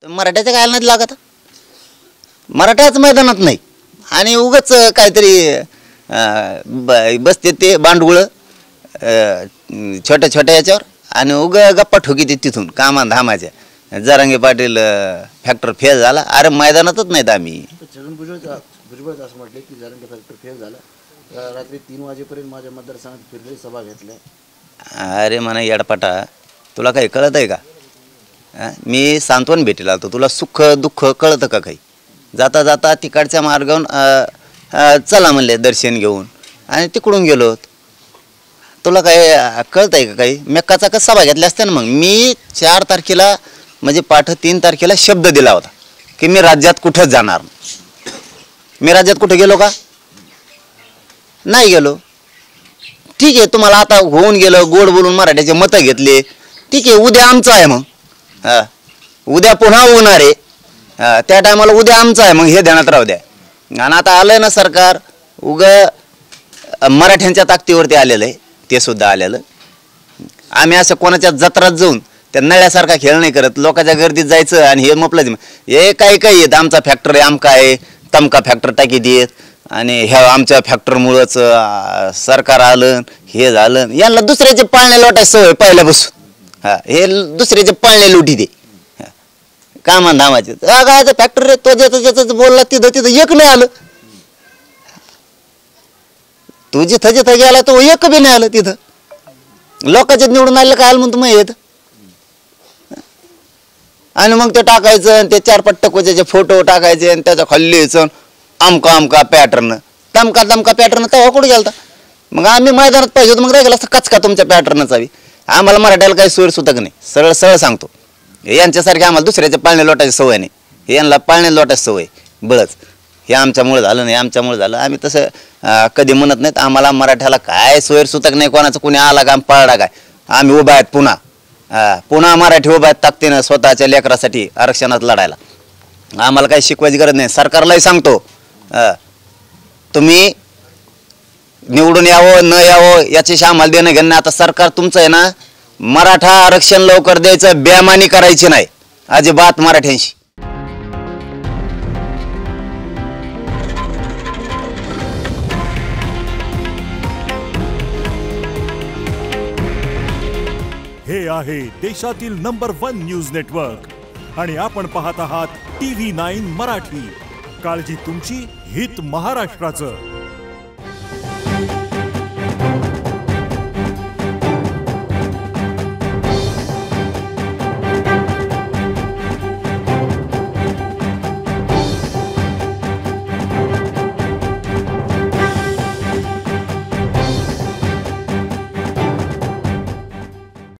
मराठ्याच्या काय नाही लागत, मराठ्याच मैदानात नाही आणि उगाच काहीतरी बसते ते बांडगुळ छोट्या छोट्या याच्यावर आणि गप्पा ठोकी ते तिथून कामा धामाच्या. जरांगे पाटील फॅक्टर फेल झाला, अरे मैदानातच नाहीत आम्ही. छगन भुजबळ असं म्हटले की जरांगे फॅक्टर फेल झाला, रात्री 3 वाजेपर्यंत माझ्या मतदारसंघात फिरले, सभा घेतल्या. अरे म्हणा येडपाटा, तुला काही कळत आहे का? मी सांत्वन भेटीला आलो, तुला सुख दुःख कळतं का काही? जाता जाता तिकडच्या मार्गावरून चला म्हणले दर्शन घेऊन आणि तिकडून गेलो. तुला काय कळत आहे का काही? मेक्काचा का सभा घेतल्या असत्या ना. मग मी 4 तारखेला म्हणजे पाठ 3 तारखेला शब्द दिला होता की मी राज्यात कुठंच जाणार. मी राज्यात कुठं गेलो का? नाही गेलो. ठीक आहे, तुम्हाला आता होऊन गेलं, गोड बोलून मराठ्याचे मतं घेतले, ठीक आहे, उद्या आमचं आहे. मग उद्या पुन्हा होणार आहे, त्या टायमाला उद्या आमचं आहे, मग हे ध्यानात राहू द्या. आणि आता आलंय ना सरकार, मराठ्यांच्या ताकदीवरती आलेलं आहे, ते सुद्धा आलेलं. आम्ही असं कोणाच्या जत्रात जाऊन त्या नळ्यासारखा खेळ नाही करत, लोकांच्या गर्दीत जायचं आणि हे म्हटलं हे काही येत आमचा फॅक्टर आहे, आमका आहे, तमका फॅक्टर टाकी देत आणि ह्या आमच्या फॅक्टरमुळंच सरकार आलं, हे झालं. यांना दुसऱ्याचे पाळणे लोटायची सवय पहिल्यापासून. हे दुसऱ्याचे पाळणे लुटी दे कामा धामाचे. काय फॅक्टर रे, तो ज्याचं बोलला तिथं एक नाही आलं. तू जिथं गेला तो एक बी नाही आलं. तिथं लोकांच्यात निवडून आलं काय आलं म्हणतो मग येत. आणि मग ते टाकायचं, ते 4-5 टकोचे फोटो टाकायचे आणि त्याच्या खाली लिहायचं आमका पॅटर्न, तमका पॅटर्न. तेव्हा कुठे गेलता? मग आम्ही मैदानात पाहिजे होतं, मग राहिला असं कचका तुमच्या पॅटर्नचा बी. आम्हाला मराठ्याला काही सोय सुतक नाही, सरळ सांगतो. यांच्यासारखे आम्हाला दुसऱ्याच्या पाळणे लोटायची सवय नाही, यांना पाळणे लोटायची सवय बळच. हे आमच्यामुळे झालं नाही, आमच्यामुळे झालं. आम्ही तसं कधी म्हणत नाहीत. आम्हाला मराठ्याला काय सोयर सुतक नाही, कोणाचं कोणी आला का पळला काय. आम्ही उभा आहेत पुन्हा मराठी उभा आहेत ताकदीनं स्वतःच्या लेकरासाठी आरक्षणात लढायला. आम्हाला काही शिकवायची गरज नाही. सरकारलाही सांगतो, तुम्ही निवडून यावं न यावं याच्याशी आम्हाला देणं घेणं. आता सरकार तुमचं आहे ना, मराठा आरक्षण लवकर द्यायचं, बेमानी करायची नाही अजिबात मराठ्यांशी. हे आहे देशातील नंबर 1 न्यूज नेटवर्क आणि आपण पाहत आहात TV9 मराठी. काळजी तुमची, हित महाराष्ट्राचं.